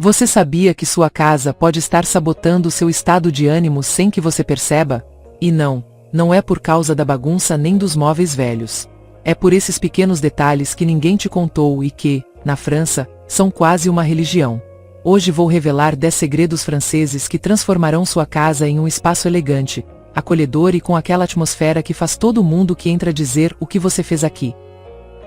Você sabia que sua casa pode estar sabotando seu estado de ânimo sem que você perceba? E não é por causa da bagunça nem dos móveis velhos. É por esses pequenos detalhes que ninguém te contou e que, na França, são quase uma religião. Hoje vou revelar 10 segredos franceses que transformarão sua casa em um espaço elegante, acolhedor e com aquela atmosfera que faz todo mundo que entra dizer o que você fez aqui.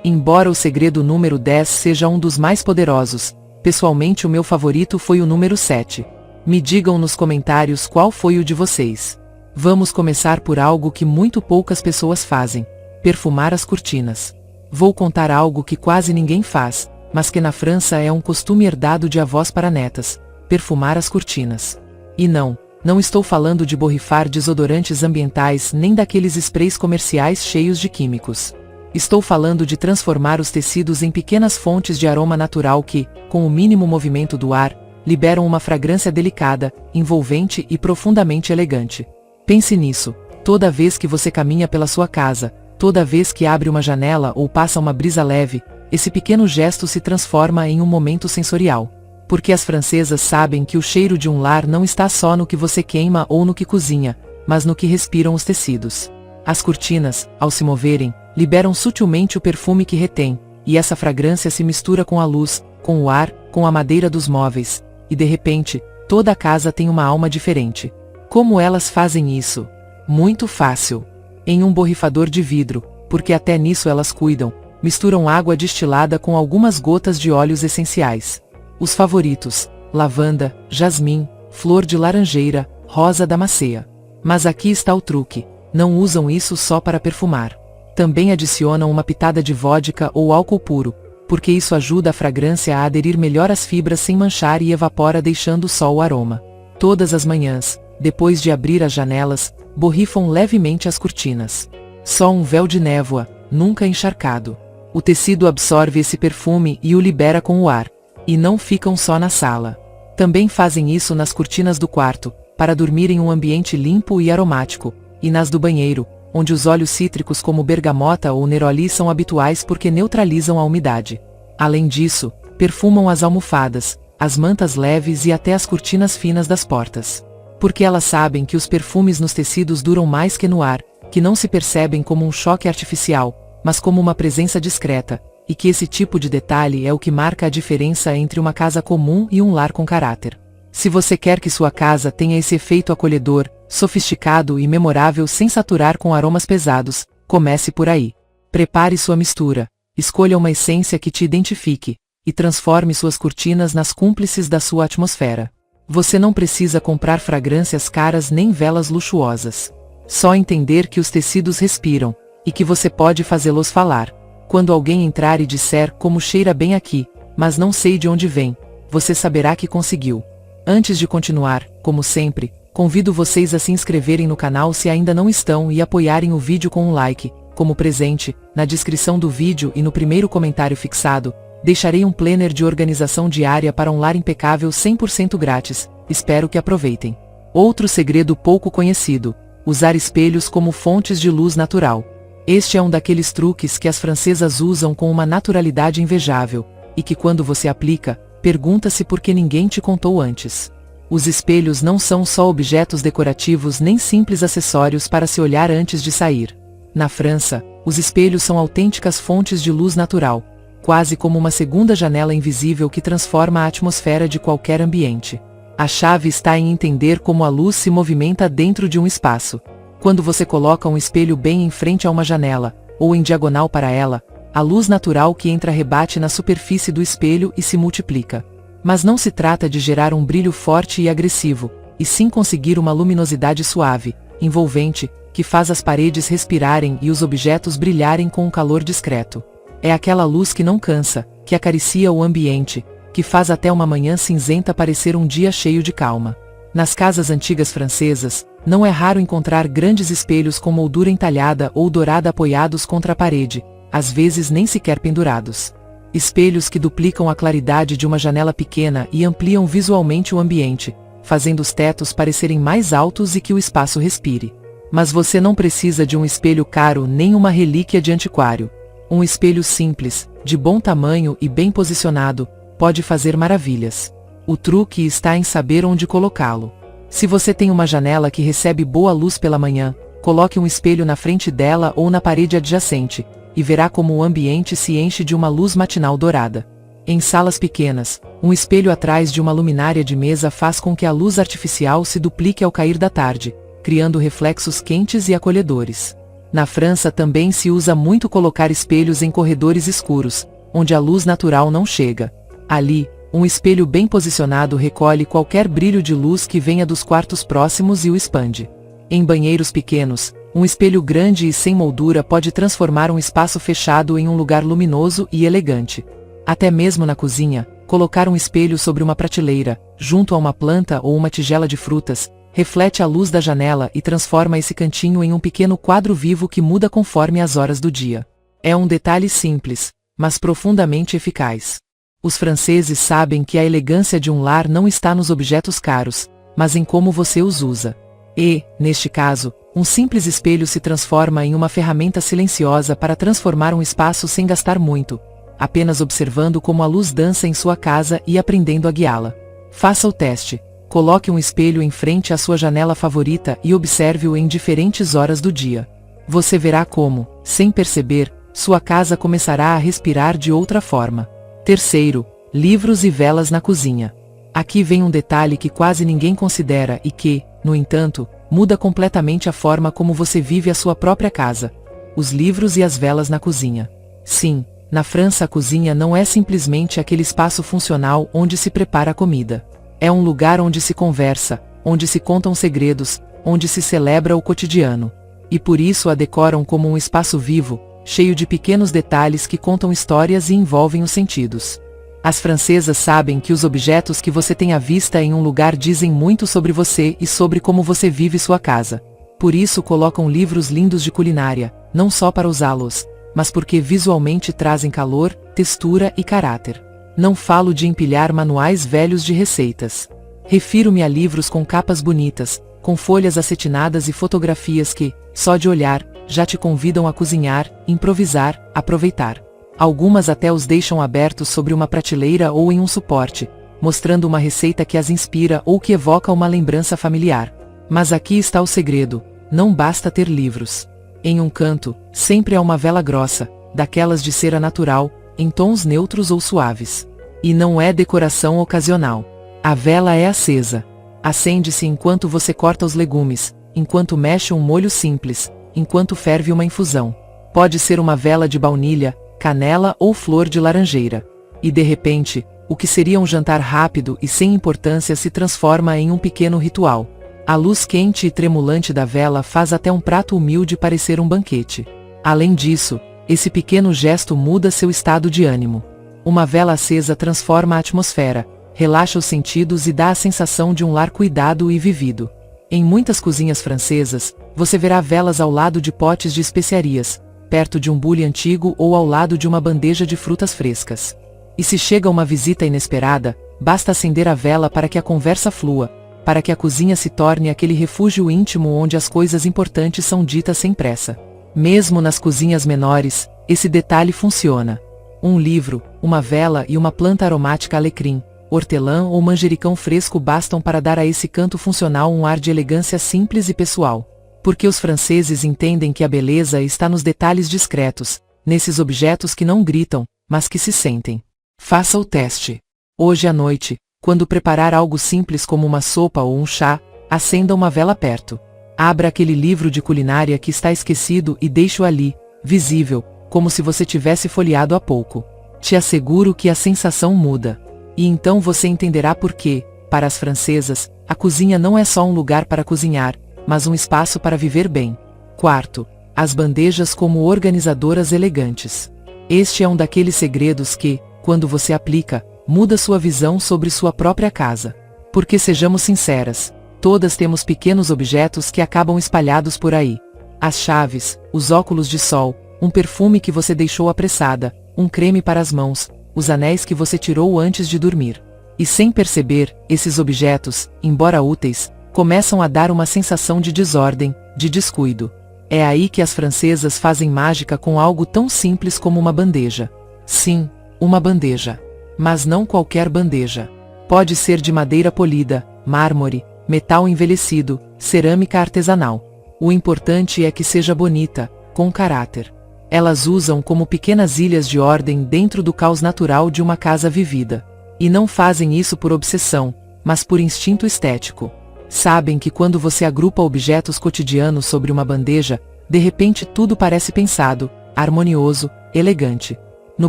Embora o segredo número 10 seja um dos mais poderosos, pessoalmente o meu favorito foi o número 7. Me digam nos comentários qual foi o de vocês. Vamos começar por algo que muito poucas pessoas fazem: perfumar as cortinas. Vou contar algo que quase ninguém faz, mas que na França é um costume herdado de avós para netas: perfumar as cortinas. E não estou falando de borrifar desodorantes ambientais nem daqueles sprays comerciais cheios de químicos. Estou falando de transformar os tecidos em pequenas fontes de aroma natural que, com o mínimo movimento do ar, liberam uma fragrância delicada, envolvente e profundamente elegante. Pense nisso: toda vez que você caminha pela sua casa, toda vez que abre uma janela ou passa uma brisa leve, esse pequeno gesto se transforma em um momento sensorial. Porque as francesas sabem que o cheiro de um lar não está só no que você queima ou no que cozinha, mas no que respiram os tecidos. As cortinas, ao se moverem, liberam sutilmente o perfume que retém, e essa fragrância se mistura com a luz, com o ar, com a madeira dos móveis, e de repente, toda a casa tem uma alma diferente. Como elas fazem isso? Muito fácil. Em um borrifador de vidro, porque até nisso elas cuidam, misturam água destilada com algumas gotas de óleos essenciais. Os favoritos: lavanda, jasmim, flor de laranjeira, rosa damasceia. Mas aqui está o truque: não usam isso só para perfumar. Também adicionam uma pitada de vodka ou álcool puro, porque isso ajuda a fragrância a aderir melhor às fibras sem manchar e evapora deixando só o aroma. Todas as manhãs, depois de abrir as janelas, borrifam levemente as cortinas. Só um véu de névoa, nunca encharcado. O tecido absorve esse perfume e o libera com o ar. E não ficam só na sala. Também fazem isso nas cortinas do quarto, para dormir em um ambiente limpo e aromático, e nas do banheiro, onde os óleos cítricos como bergamota ou neroli são habituais porque neutralizam a umidade. Além disso, perfumam as almofadas, as mantas leves e até as cortinas finas das portas. Porque elas sabem que os perfumes nos tecidos duram mais que no ar, que não se percebem como um choque artificial, mas como uma presença discreta, e que esse tipo de detalhe é o que marca a diferença entre uma casa comum e um lar com caráter. Se você quer que sua casa tenha esse efeito acolhedor, sofisticado e memorável sem saturar com aromas pesados, comece por aí. Prepare sua mistura, escolha uma essência que te identifique, e transforme suas cortinas nas cúmplices da sua atmosfera. Você não precisa comprar fragrâncias caras nem velas luxuosas. Só entender que os tecidos respiram, e que você pode fazê-los falar. Quando alguém entrar e disser como cheira bem aqui, mas não sei de onde vem, você saberá que conseguiu. Antes de continuar, como sempre, convido vocês a se inscreverem no canal se ainda não estão e apoiarem o vídeo com um like. Como presente, na descrição do vídeo e no primeiro comentário fixado, deixarei um planner de organização diária para um lar impecável 100% grátis. Espero que aproveitem. Outro segredo pouco conhecido: usar espelhos como fontes de luz natural. Este é um daqueles truques que as francesas usam com uma naturalidade invejável, e que quando você aplica, pergunta-se por que ninguém te contou antes. Os espelhos não são só objetos decorativos nem simples acessórios para se olhar antes de sair. Na França, os espelhos são autênticas fontes de luz natural, quase como uma segunda janela invisível que transforma a atmosfera de qualquer ambiente. A chave está em entender como a luz se movimenta dentro de um espaço. Quando você coloca um espelho bem em frente a uma janela, ou em diagonal para ela, a luz natural que entra rebate na superfície do espelho e se multiplica. Mas não se trata de gerar um brilho forte e agressivo, e sim conseguir uma luminosidade suave, envolvente, que faz as paredes respirarem e os objetos brilharem com um calor discreto. É aquela luz que não cansa, que acaricia o ambiente, que faz até uma manhã cinzenta parecer um dia cheio de calma. Nas casas antigas francesas, não é raro encontrar grandes espelhos com moldura entalhada ou dourada apoiados contra a parede, às vezes nem sequer pendurados. Espelhos que duplicam a claridade de uma janela pequena e ampliam visualmente o ambiente, fazendo os tetos parecerem mais altos e que o espaço respire. Mas você não precisa de um espelho caro nem uma relíquia de antiquário. Um espelho simples, de bom tamanho e bem posicionado, pode fazer maravilhas. O truque está em saber onde colocá-lo. Se você tem uma janela que recebe boa luz pela manhã, coloque um espelho na frente dela ou na parede adjacente, e verá como o ambiente se enche de uma luz matinal dourada. Em salas pequenas, um espelho atrás de uma luminária de mesa faz com que a luz artificial se duplique ao cair da tarde, criando reflexos quentes e acolhedores. Na França também se usa muito colocar espelhos em corredores escuros, onde a luz natural não chega. Ali, um espelho bem posicionado recolhe qualquer brilho de luz que venha dos quartos próximos e o expande. Em banheiros pequenos, um espelho grande e sem moldura pode transformar um espaço fechado em um lugar luminoso e elegante. Até mesmo na cozinha, colocar um espelho sobre uma prateleira, junto a uma planta ou uma tigela de frutas, reflete a luz da janela e transforma esse cantinho em um pequeno quadro vivo que muda conforme as horas do dia. É um detalhe simples, mas profundamente eficaz. Os franceses sabem que a elegância de um lar não está nos objetos caros, mas em como você os usa. E, neste caso, um simples espelho se transforma em uma ferramenta silenciosa para transformar um espaço sem gastar muito, apenas observando como a luz dança em sua casa e aprendendo a guiá-la. Faça o teste. Coloque um espelho em frente à sua janela favorita e observe-o em diferentes horas do dia. Você verá como, sem perceber, sua casa começará a respirar de outra forma. Terceiro, livros e velas na cozinha. Aqui vem um detalhe que quase ninguém considera e que, no entanto, muda completamente a forma como você vive a sua própria casa. Os livros e as velas na cozinha. Sim, na França a cozinha não é simplesmente aquele espaço funcional onde se prepara a comida. É um lugar onde se conversa, onde se contam segredos, onde se celebra o cotidiano. E por isso a decoram como um espaço vivo, cheio de pequenos detalhes que contam histórias e envolvem os sentidos. As francesas sabem que os objetos que você tem à vista em um lugar dizem muito sobre você e sobre como você vive sua casa. Por isso colocam livros lindos de culinária, não só para usá-los, mas porque visualmente trazem calor, textura e caráter. Não falo de empilhar manuais velhos de receitas. Refiro-me a livros com capas bonitas, com folhas acetinadas e fotografias que, só de olhar, já te convidam a cozinhar, improvisar, aproveitar. Algumas até os deixam abertos sobre uma prateleira ou em um suporte, mostrando uma receita que as inspira ou que evoca uma lembrança familiar. Mas aqui está o segredo: não basta ter livros. Em um canto, sempre há uma vela grossa, daquelas de cera natural, em tons neutros ou suaves. E não é decoração ocasional. A vela é acesa. Acende-se enquanto você corta os legumes, enquanto mexe um molho simples, enquanto ferve uma infusão. Pode ser uma vela de baunilha, canela ou flor de laranjeira. E de repente, o que seria um jantar rápido e sem importância se transforma em um pequeno ritual. A luz quente e tremulante da vela faz até um prato humilde parecer um banquete. Além disso, esse pequeno gesto muda seu estado de ânimo. Uma vela acesa transforma a atmosfera, relaxa os sentidos e dá a sensação de um lar cuidado e vivido. Em muitas cozinhas francesas, você verá velas ao lado de potes de especiarias, perto de um bule antigo ou ao lado de uma bandeja de frutas frescas. E se chega uma visita inesperada, basta acender a vela para que a conversa flua, para que a cozinha se torne aquele refúgio íntimo onde as coisas importantes são ditas sem pressa. Mesmo nas cozinhas menores, esse detalhe funciona. Um livro, uma vela e uma planta aromática alecrim, hortelã ou manjericão fresco bastam para dar a esse canto funcional um ar de elegância simples e pessoal. Porque os franceses entendem que a beleza está nos detalhes discretos, nesses objetos que não gritam, mas que se sentem. Faça o teste. Hoje à noite, quando preparar algo simples como uma sopa ou um chá, acenda uma vela perto. Abra aquele livro de culinária que está esquecido e deixe-o ali, visível, como se você tivesse folheado há pouco. Te asseguro que a sensação muda. E então você entenderá por que, para as francesas, a cozinha não é só um lugar para cozinhar, mas um espaço para viver bem. Quarto, as bandejas como organizadoras elegantes. Este é um daqueles segredos que, quando você aplica, muda sua visão sobre sua própria casa. Porque sejamos sinceras, todas temos pequenos objetos que acabam espalhados por aí. As chaves, os óculos de sol, um perfume que você deixou apressada, um creme para as mãos, os anéis que você tirou antes de dormir. E sem perceber, esses objetos, embora úteis, começam a dar uma sensação de desordem, de descuido. É aí que as francesas fazem mágica com algo tão simples como uma bandeja. Sim, uma bandeja. Mas não qualquer bandeja. Pode ser de madeira polida, mármore, metal envelhecido, cerâmica artesanal. O importante é que seja bonita, com caráter. Elas usam como pequenas ilhas de ordem dentro do caos natural de uma casa vivida. E não fazem isso por obsessão, mas por instinto estético. Sabem que quando você agrupa objetos cotidianos sobre uma bandeja, de repente tudo parece pensado, harmonioso, elegante. No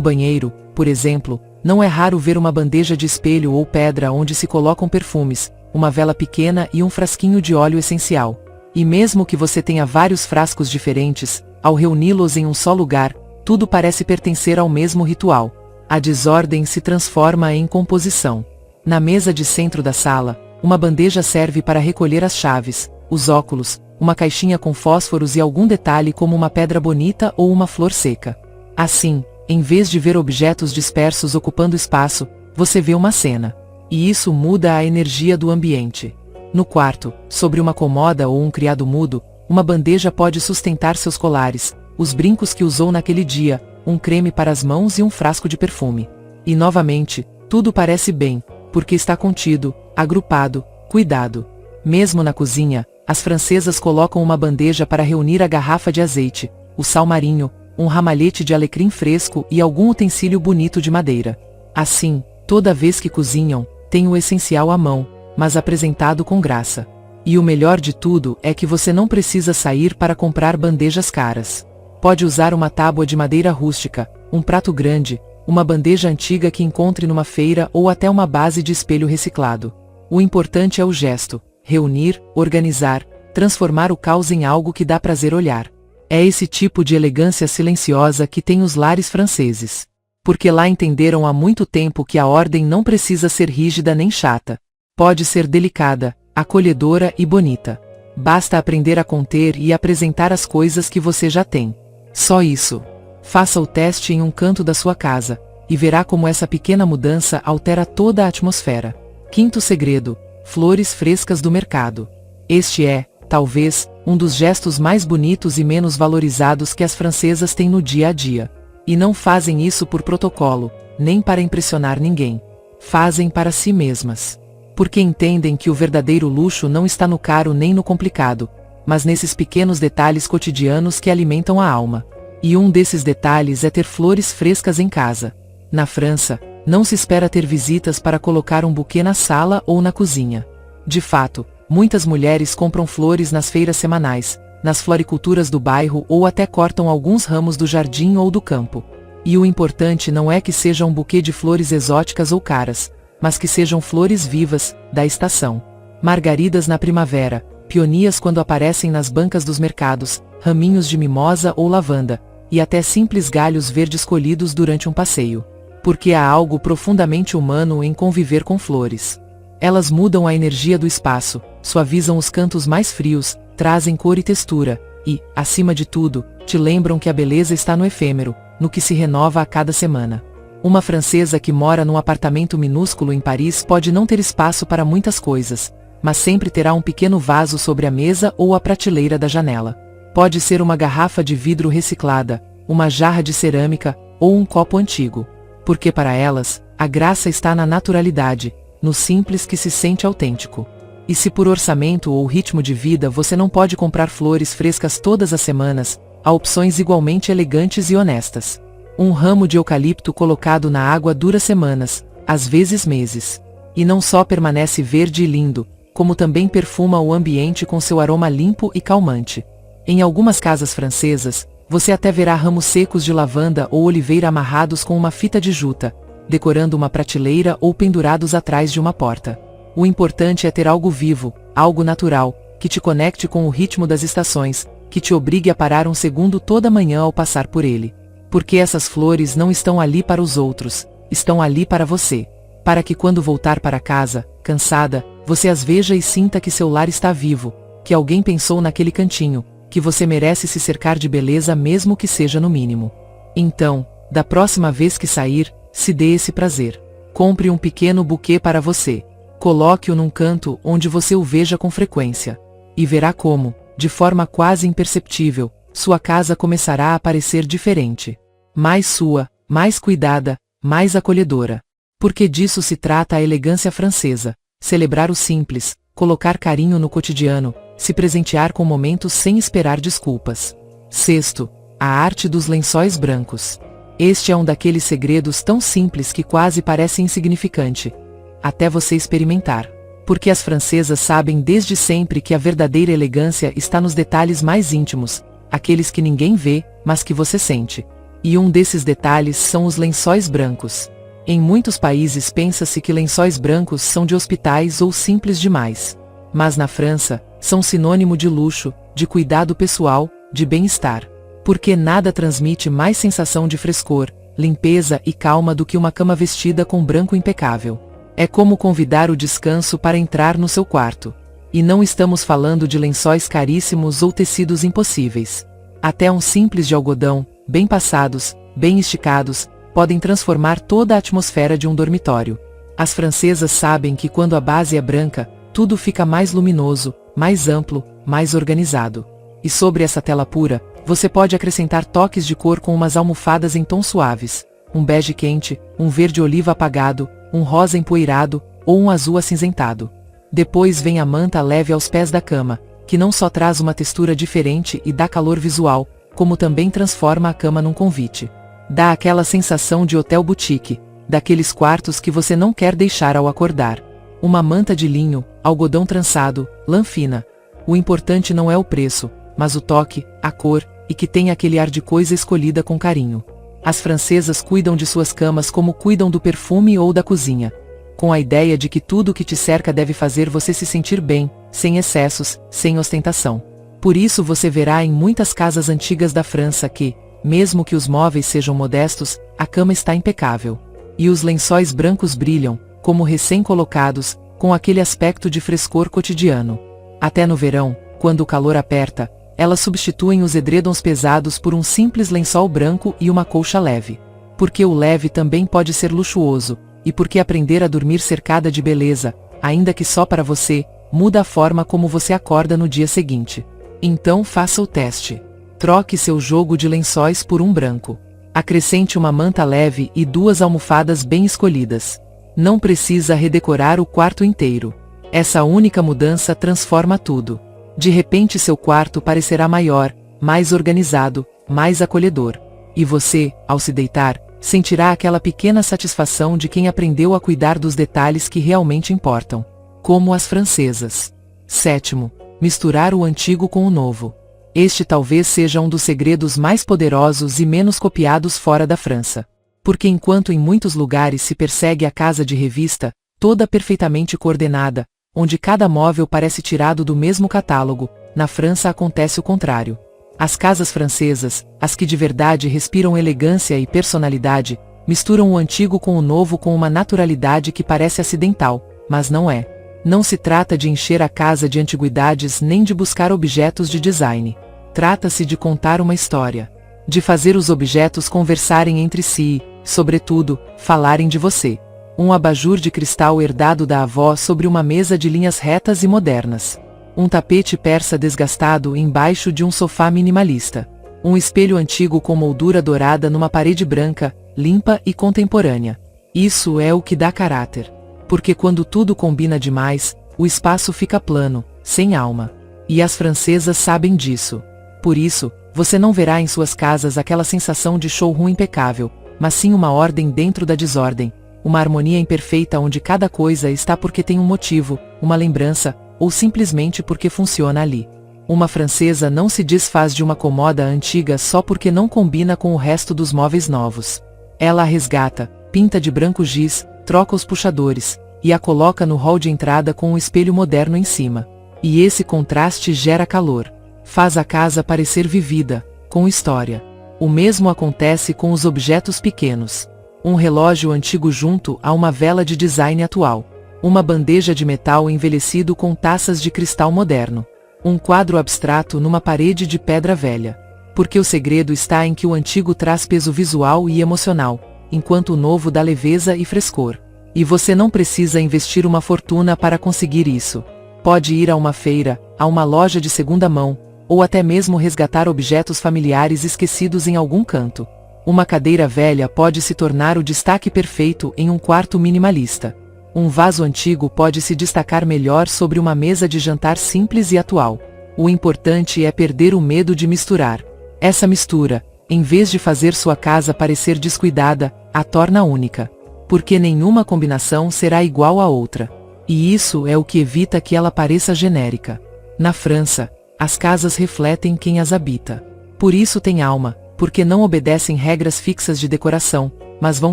banheiro, por exemplo, não é raro ver uma bandeja de espelho ou pedra onde se colocam perfumes, uma vela pequena e um frasquinho de óleo essencial. E mesmo que você tenha vários frascos diferentes, ao reuni-los em um só lugar, tudo parece pertencer ao mesmo ritual. A desordem se transforma em composição. Na mesa de centro da sala, uma bandeja serve para recolher as chaves, os óculos, uma caixinha com fósforos e algum detalhe como uma pedra bonita ou uma flor seca. Assim, em vez de ver objetos dispersos ocupando espaço, você vê uma cena. E isso muda a energia do ambiente. No quarto, sobre uma comoda ou um criado mudo, uma bandeja pode sustentar seus colares, os brincos que usou naquele dia, um creme para as mãos e um frasco de perfume. E novamente, tudo parece bem, porque está contido, agrupado, cuidado. Mesmo na cozinha, as francesas colocam uma bandeja para reunir a garrafa de azeite, o sal marinho, um ramalhete de alecrim fresco e algum utensílio bonito de madeira. Assim, toda vez que cozinham, tem o essencial à mão, mas apresentado com graça. E o melhor de tudo é que você não precisa sair para comprar bandejas caras. Pode usar uma tábua de madeira rústica, um prato grande, uma bandeja antiga que encontre numa feira ou até uma base de espelho reciclado. O importante é o gesto, reunir, organizar, transformar o caos em algo que dá prazer olhar. É esse tipo de elegância silenciosa que tem os lares franceses. Porque lá entenderam há muito tempo que a ordem não precisa ser rígida nem chata. Pode ser delicada, acolhedora e bonita. Basta aprender a conter e apresentar as coisas que você já tem. Só isso. Faça o teste em um canto da sua casa, e verá como essa pequena mudança altera toda a atmosfera. Quinto segredo: flores frescas do mercado. Este é, talvez, um dos gestos mais bonitos e menos valorizados que as francesas têm no dia a dia. E não fazem isso por protocolo, nem para impressionar ninguém. Fazem para si mesmas. Porque entendem que o verdadeiro luxo não está no caro nem no complicado, mas nesses pequenos detalhes cotidianos que alimentam a alma. E um desses detalhes é ter flores frescas em casa. Na França, não se espera ter visitas para colocar um buquê na sala ou na cozinha. De fato, muitas mulheres compram flores nas feiras semanais, nas floriculturas do bairro ou até cortam alguns ramos do jardim ou do campo. E o importante não é que seja um buquê de flores exóticas ou caras, mas que sejam flores vivas, da estação. Margaridas na primavera, peonias quando aparecem nas bancas dos mercados, raminhos de mimosa ou lavanda, e até simples galhos verdes colhidos durante um passeio. Porque há algo profundamente humano em conviver com flores. Elas mudam a energia do espaço, suavizam os cantos mais frios, trazem cor e textura, e, acima de tudo, te lembram que a beleza está no efêmero, no que se renova a cada semana. Uma francesa que mora num apartamento minúsculo em Paris pode não ter espaço para muitas coisas, mas sempre terá um pequeno vaso sobre a mesa ou a prateleira da janela. Pode ser uma garrafa de vidro reciclada, uma jarra de cerâmica, ou um copo antigo. Porque para elas, a graça está na naturalidade, no simples que se sente autêntico. E se por orçamento ou ritmo de vida você não pode comprar flores frescas todas as semanas, há opções igualmente elegantes e honestas. Um ramo de eucalipto colocado na água dura semanas, às vezes meses. E não só permanece verde e lindo, como também perfuma o ambiente com seu aroma limpo e calmante. Em algumas casas francesas, você até verá ramos secos de lavanda ou oliveira amarrados com uma fita de juta, decorando uma prateleira ou pendurados atrás de uma porta. O importante é ter algo vivo, algo natural, que te conecte com o ritmo das estações, que te obrigue a parar um segundo toda manhã ao passar por ele. Porque essas flores não estão ali para os outros, estão ali para você. Para que quando voltar para casa, cansada, você as veja e sinta que seu lar está vivo, que alguém pensou naquele cantinho, que você merece se cercar de beleza mesmo que seja no mínimo. Então, da próxima vez que sair, se dê esse prazer. Compre um pequeno buquê para você. Coloque-o num canto onde você o veja com frequência. E verá como, de forma quase imperceptível, sua casa começará a parecer diferente. Mais sua, mais cuidada, mais acolhedora. Porque disso se trata a elegância francesa: celebrar o simples, colocar carinho no cotidiano, se presentear com momentos sem esperar desculpas. Sexto, a arte dos lençóis brancos. Este é um daqueles segredos tão simples que quase parece insignificante, até você experimentar. Porque as francesas sabem desde sempre que a verdadeira elegância está nos detalhes mais íntimos, aqueles que ninguém vê, mas que você sente. E um desses detalhes são os lençóis brancos. Em muitos países pensa-se que lençóis brancos são de hospitais ou simples demais. Mas na França, são sinônimo de luxo, de cuidado pessoal, de bem-estar. Porque nada transmite mais sensação de frescor, limpeza e calma do que uma cama vestida com branco impecável. É como convidar o descanso para entrar no seu quarto. E não estamos falando de lençóis caríssimos ou tecidos impossíveis. Até um simples de algodão, bem passados, bem esticados, podem transformar toda a atmosfera de um dormitório. As francesas sabem que quando a base é branca, tudo fica mais luminoso, mais amplo, mais organizado. E sobre essa tela pura, você pode acrescentar toques de cor com umas almofadas em tons suaves, um bege quente, um verde oliva apagado, um rosa empoeirado, ou um azul acinzentado. Depois vem a manta leve aos pés da cama, que não só traz uma textura diferente e dá calor visual, como também transforma a cama num convite. Dá aquela sensação de hotel boutique, daqueles quartos que você não quer deixar ao acordar. Uma manta de linho, algodão trançado, lã fina. O importante não é o preço, mas o toque, a cor, e que tenha aquele ar de coisa escolhida com carinho. As francesas cuidam de suas camas como cuidam do perfume ou da cozinha, com a ideia de que tudo o que te cerca deve fazer você se sentir bem, sem excessos, sem ostentação. Por isso você verá em muitas casas antigas da França que, mesmo que os móveis sejam modestos, a cama está impecável. E os lençóis brancos brilham, como recém-colocados, com aquele aspecto de frescor cotidiano. Até no verão, quando o calor aperta, elas substituem os edredons pesados por um simples lençol branco e uma colcha leve. Porque o leve também pode ser luxuoso, e porque aprender a dormir cercada de beleza, ainda que só para você, muda a forma como você acorda no dia seguinte. Então faça o teste. Troque seu jogo de lençóis por um branco. Acrescente uma manta leve e 2 almofadas bem escolhidas. Não precisa redecorar o quarto inteiro. Essa única mudança transforma tudo. De repente seu quarto parecerá maior, mais organizado, mais acolhedor. E você, ao se deitar, sentirá aquela pequena satisfação de quem aprendeu a cuidar dos detalhes que realmente importam. Como as francesas. Sétimo, misturar o antigo com o novo. Este talvez seja um dos segredos mais poderosos e menos copiados fora da França. Porque enquanto em muitos lugares se persegue a casa de revista, toda perfeitamente coordenada, onde cada móvel parece tirado do mesmo catálogo, na França acontece o contrário. As casas francesas, as que de verdade respiram elegância e personalidade, misturam o antigo com o novo com uma naturalidade que parece acidental, mas não é. Não se trata de encher a casa de antiguidades nem de buscar objetos de design. Trata-se de contar uma história. De fazer os objetos conversarem entre si e, sobretudo, falarem de você. Um abajur de cristal herdado da avó sobre uma mesa de linhas retas e modernas. Um tapete persa desgastado embaixo de um sofá minimalista. Um espelho antigo com moldura dourada numa parede branca, limpa e contemporânea. Isso é o que dá caráter. Porque quando tudo combina demais, o espaço fica plano, sem alma. E as francesas sabem disso. Por isso, você não verá em suas casas aquela sensação de showroom impecável, mas sim uma ordem dentro da desordem. Uma harmonia imperfeita onde cada coisa está porque tem um motivo, uma lembrança, ou simplesmente porque funciona ali. Uma francesa não se desfaz de uma cômoda antiga só porque não combina com o resto dos móveis novos. Ela a resgata, pinta de branco giz, troca os puxadores, e a coloca no hall de entrada com um espelho moderno em cima. E esse contraste gera calor. Faz a casa parecer vivida, com história. O mesmo acontece com os objetos pequenos. Um relógio antigo junto a uma vela de design atual. Uma bandeja de metal envelhecido com taças de cristal moderno. Um quadro abstrato numa parede de pedra velha. Porque o segredo está em que o antigo traz peso visual e emocional, enquanto o novo dá leveza e frescor. E você não precisa investir uma fortuna para conseguir isso. Pode ir a uma feira, a uma loja de segunda mão, ou até mesmo resgatar objetos familiares esquecidos em algum canto. Uma cadeira velha pode se tornar o destaque perfeito em um quarto minimalista. Um vaso antigo pode se destacar melhor sobre uma mesa de jantar simples e atual. O importante é perder o medo de misturar. Essa mistura, em vez de fazer sua casa parecer descuidada, a torna única. Porque nenhuma combinação será igual à outra. E isso é o que evita que ela pareça genérica. Na França, as casas refletem quem as habita. Por isso têm alma, porque não obedecem regras fixas de decoração, mas vão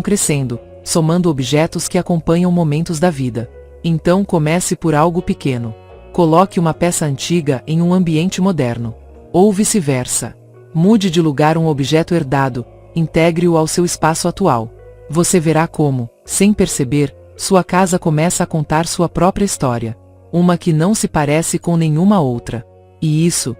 crescendo, somando objetos que acompanham momentos da vida. Então comece por algo pequeno. Coloque uma peça antiga em um ambiente moderno. Ou vice-versa. Mude de lugar um objeto herdado, integre-o ao seu espaço atual. Você verá como, sem perceber, sua casa começa a contar sua própria história. Uma que não se parece com nenhuma outra. E isso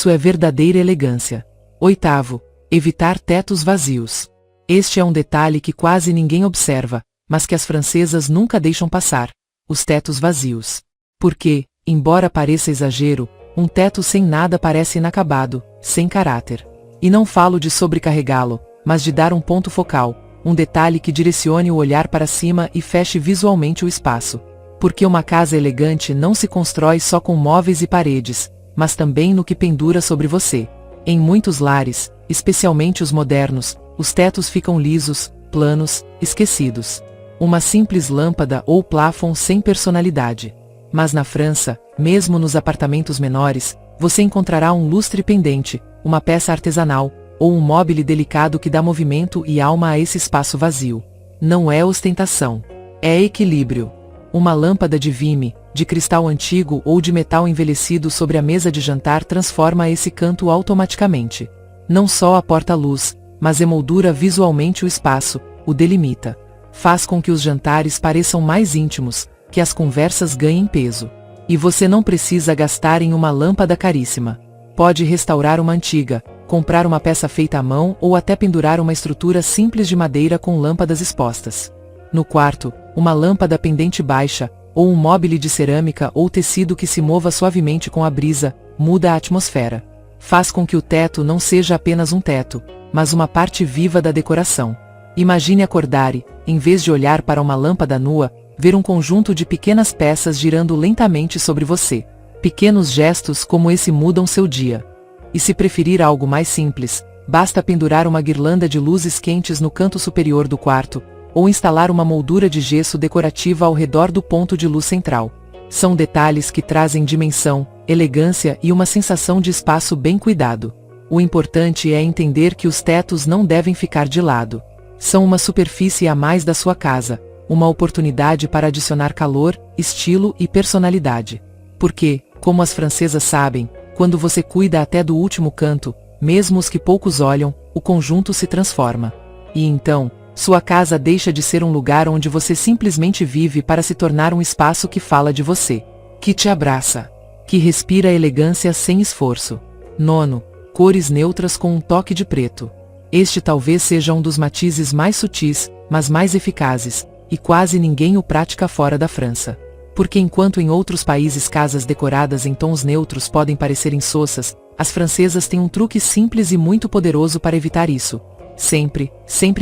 é verdadeira elegância. 8º, evitar tetos vazios. Este é um detalhe que quase ninguém observa, mas que as francesas nunca deixam passar: os tetos vazios. Porque, embora pareça exagero, um teto sem nada parece inacabado, sem caráter. E não falo de sobrecarregá-lo, mas de dar um ponto focal, um detalhe que direcione o olhar para cima e feche visualmente o espaço. Porque uma casa elegante não se constrói só com móveis e paredes, mas também no que pendura sobre você. Em muitos lares, especialmente os modernos, os tetos ficam lisos, planos, esquecidos. Uma simples lâmpada ou plafond sem personalidade. Mas na França, mesmo nos apartamentos menores, você encontrará um lustre pendente, uma peça artesanal, ou um mobile delicado que dá movimento e alma a esse espaço vazio. Não é ostentação. É equilíbrio. Uma lâmpada de vime, de cristal antigo ou de metal envelhecido sobre a mesa de jantar transforma esse canto automaticamente. Não só aporta luz, mas emoldura visualmente o espaço, o delimita. Faz com que os jantares pareçam mais íntimos, que as conversas ganhem peso. E você não precisa gastar em uma lâmpada caríssima. Pode restaurar uma antiga, comprar uma peça feita à mão ou até pendurar uma estrutura simples de madeira com lâmpadas expostas. No quarto, uma lâmpada pendente baixa, ou um mobile de cerâmica ou tecido que se mova suavemente com a brisa, muda a atmosfera. Faz com que o teto não seja apenas um teto, mas uma parte viva da decoração. Imagine acordar e, em vez de olhar para uma lâmpada nua, ver um conjunto de pequenas peças girando lentamente sobre você. Pequenos gestos como esse mudam seu dia. E se preferir algo mais simples, basta pendurar uma guirlanda de luzes quentes no canto superior do quarto, ou instalar uma moldura de gesso decorativa ao redor do ponto de luz central. São detalhes que trazem dimensão, elegância e uma sensação de espaço bem cuidado. O importante é entender que os tetos não devem ficar de lado. São uma superfície a mais da sua casa, uma oportunidade para adicionar calor, estilo e personalidade. Porque, como as francesas sabem, quando você cuida até do último canto, mesmo os que poucos olham, o conjunto se transforma. E então, sua casa deixa de ser um lugar onde você simplesmente vive para se tornar um espaço que fala de você, que te abraça, que respira elegância sem esforço. 9. Cores neutras com um toque de preto. Este talvez seja um dos matizes mais sutis, mas mais eficazes, e quase ninguém o pratica fora da França. Porque enquanto em outros países casas decoradas em tons neutros podem parecer insossas, as francesas têm um truque simples e muito poderoso para evitar isso. Sempre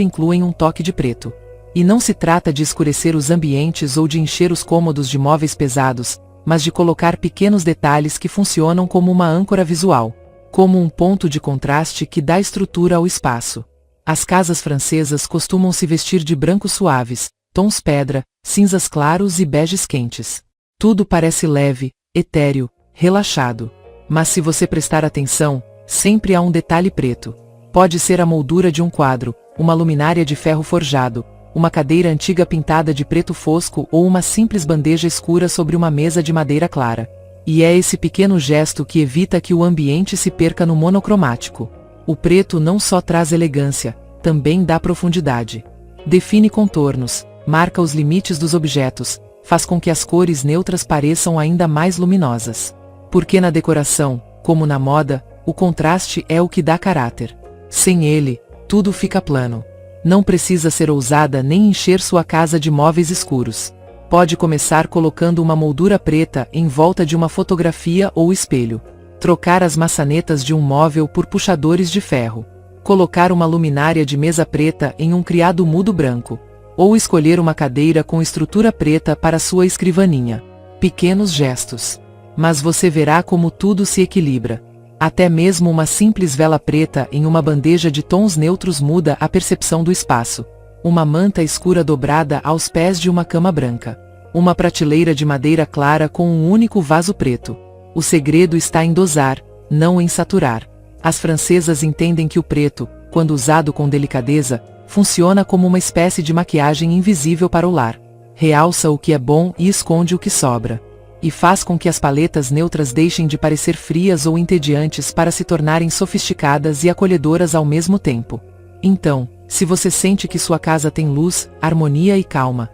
incluem um toque de preto. E não se trata de escurecer os ambientes ou de encher os cômodos de móveis pesados, mas de colocar pequenos detalhes que funcionam como uma âncora visual, como um ponto de contraste que dá estrutura ao espaço. As casas francesas costumam se vestir de brancos suaves, tons pedra, cinzas claros e beges quentes. Tudo parece leve, etéreo, relaxado. Mas se você prestar atenção, sempre há um detalhe preto. Pode ser a moldura de um quadro, uma luminária de ferro forjado, uma cadeira antiga pintada de preto fosco ou uma simples bandeja escura sobre uma mesa de madeira clara. E é esse pequeno gesto que evita que o ambiente se perca no monocromático. O preto não só traz elegância, também dá profundidade. Define contornos, marca os limites dos objetos, faz com que as cores neutras pareçam ainda mais luminosas. Porque na decoração, como na moda, o contraste é o que dá caráter. Sem ele, tudo fica plano. Não precisa ser ousada nem encher sua casa de móveis escuros. Pode começar colocando uma moldura preta em volta de uma fotografia ou espelho. Trocar as maçanetas de um móvel por puxadores de ferro. colocar uma luminária de mesa preta em um criado mudo branco, ou escolher uma cadeira com estrutura preta para sua escrivaninha. Pequenos gestos. Mas você verá como tudo se equilibra. Até mesmo uma simples vela preta em uma bandeja de tons neutros muda a percepção do espaço. Uma manta escura dobrada aos pés de uma cama branca. Uma prateleira de madeira clara com um único vaso preto. O segredo está em dosar, não em saturar. As francesas entendem que o preto, quando usado com delicadeza, funciona como uma espécie de maquiagem invisível para o lar. Realça o que é bom e esconde o que sobra. E faz com que as paletas neutras deixem de parecer frias ou entediantes para se tornarem sofisticadas e acolhedoras ao mesmo tempo. Então, se você sente que sua casa tem luz, harmonia e calma,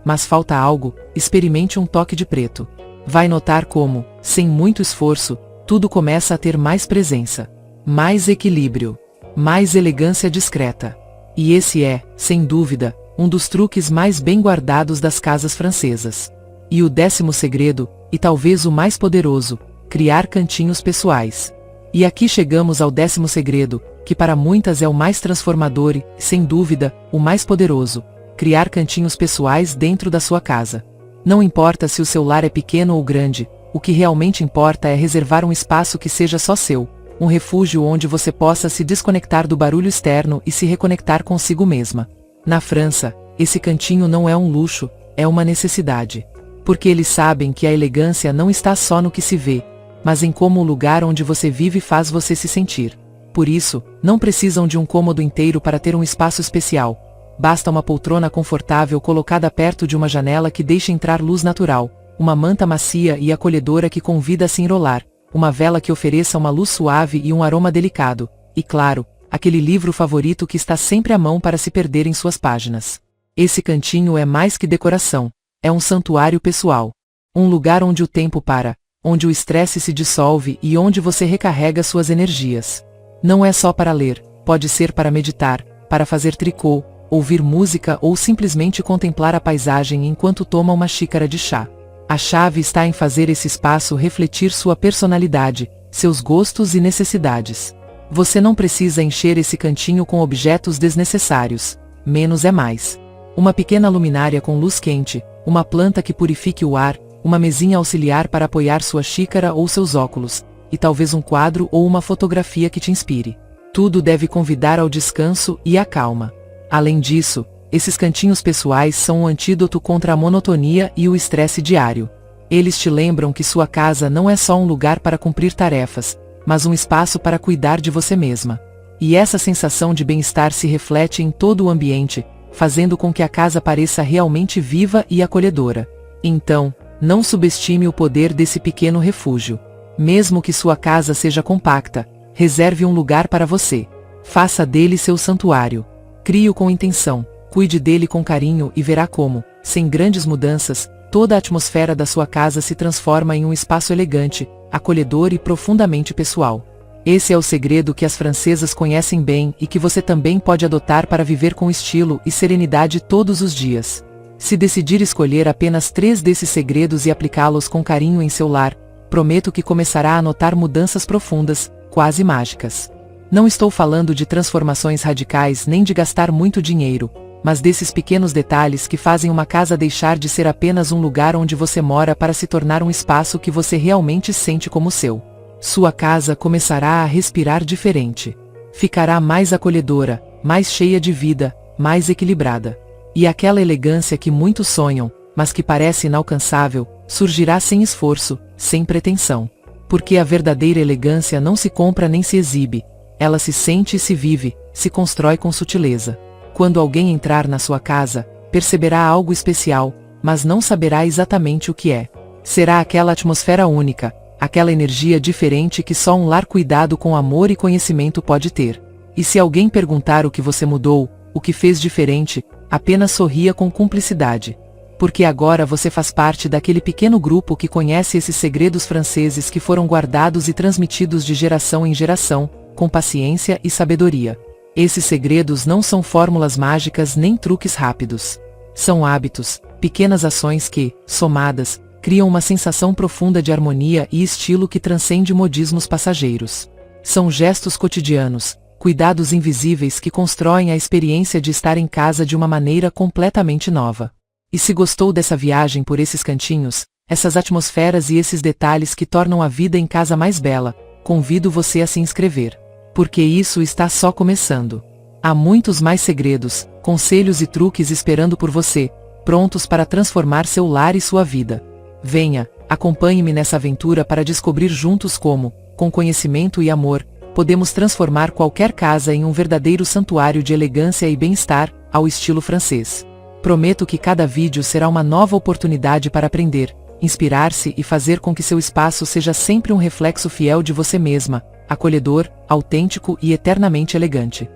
mas falta algo, experimente um toque de preto. Vai notar como, sem muito esforço, tudo começa a ter mais presença, mais equilíbrio, mais elegância discreta. E esse é, sem dúvida, um dos truques mais bem guardados das casas francesas. E o 10º segredo, e talvez o mais poderoso, criar cantinhos pessoais. E aqui chegamos ao 10º segredo, que para muitas é o mais transformador e, sem dúvida, o mais poderoso: criar cantinhos pessoais dentro da sua casa. Não importa se o seu lar é pequeno ou grande, o que realmente importa é reservar um espaço que seja só seu, um refúgio onde você possa se desconectar do barulho externo e se reconectar consigo mesma. Na França, esse cantinho não é um luxo, é uma necessidade. Porque eles sabem que a elegância não está só no que se vê, mas em como o lugar onde você vive faz você se sentir. Por isso, não precisam de um cômodo inteiro para ter um espaço especial. Basta uma poltrona confortável colocada perto de uma janela que deixa entrar luz natural, uma manta macia e acolhedora que convida a se enrolar, uma vela que ofereça uma luz suave e um aroma delicado, e claro, aquele livro favorito que está sempre à mão para se perder em suas páginas. Esse cantinho é mais que decoração. É um santuário pessoal. Um lugar onde o tempo para, onde o estresse se dissolve e onde você recarrega suas energias. Não é só para ler, pode ser para meditar, para fazer tricô, ouvir música ou simplesmente contemplar a paisagem enquanto toma uma xícara de chá. A chave está em fazer esse espaço refletir sua personalidade, seus gostos e necessidades. Você não precisa encher esse cantinho com objetos desnecessários. Menos é mais. Uma pequena luminária com luz quente, uma planta que purifique o ar, uma mesinha auxiliar para apoiar sua xícara ou seus óculos, e talvez um quadro ou uma fotografia que te inspire. Tudo deve convidar ao descanso e à calma. Além disso, esses cantinhos pessoais são um antídoto contra a monotonia e o estresse diário. Eles te lembram que sua casa não é só um lugar para cumprir tarefas, mas um espaço para cuidar de você mesma. E essa sensação de bem-estar se reflete em todo o ambiente, fazendo com que a casa pareça realmente viva e acolhedora. Então, não subestime o poder desse pequeno refúgio. Mesmo que sua casa seja compacta, reserve um lugar para você. Faça dele seu santuário. Crie-o com intenção, cuide dele com carinho e verá como, sem grandes mudanças, toda a atmosfera da sua casa se transforma em um espaço elegante, acolhedor e profundamente pessoal. Esse é o segredo que as francesas conhecem bem e que você também pode adotar para viver com estilo e serenidade todos os dias. Se decidir escolher apenas 3 desses segredos e aplicá-los com carinho em seu lar, prometo que começará a notar mudanças profundas, quase mágicas. Não estou falando de transformações radicais nem de gastar muito dinheiro, mas desses pequenos detalhes que fazem uma casa deixar de ser apenas um lugar onde você mora para se tornar um espaço que você realmente sente como seu. Sua casa começará a respirar diferente. Ficará mais acolhedora, mais cheia de vida, mais equilibrada. E aquela elegância que muitos sonham, mas que parece inalcançável, surgirá sem esforço, sem pretensão. Porque a verdadeira elegância não se compra nem se exibe. Ela se sente e se vive, se constrói com sutileza. Quando alguém entrar na sua casa, perceberá algo especial, mas não saberá exatamente o que é. Será aquela atmosfera única, aquela energia diferente que só um lar cuidado com amor e conhecimento pode ter. E se alguém perguntar o que você mudou, o que fez diferente, apenas sorria com cumplicidade. Porque agora você faz parte daquele pequeno grupo que conhece esses segredos franceses que foram guardados e transmitidos de geração em geração, com paciência e sabedoria. Esses segredos não são fórmulas mágicas nem truques rápidos. São hábitos, pequenas ações que, somadas, criam uma sensação profunda de harmonia e estilo que transcende modismos passageiros. São gestos cotidianos, Cuidados invisíveis que constroem a experiência de estar em casa de uma maneira completamente nova. E se gostou dessa viagem por esses cantinhos, essas atmosferas e esses detalhes que tornam a vida em casa mais bela, convido você a se inscrever. Porque isso está só começando. Há muitos mais segredos, conselhos e truques esperando por você, prontos para transformar seu lar e sua vida. Venha, acompanhe-me nessa aventura para descobrir juntos como, com conhecimento e amor, podemos transformar qualquer casa em um verdadeiro santuário de elegância e bem-estar, ao estilo francês. Prometo que cada vídeo será uma nova oportunidade para aprender, inspirar-se e fazer com que seu espaço seja sempre um reflexo fiel de você mesma, acolhedor, autêntico e eternamente elegante.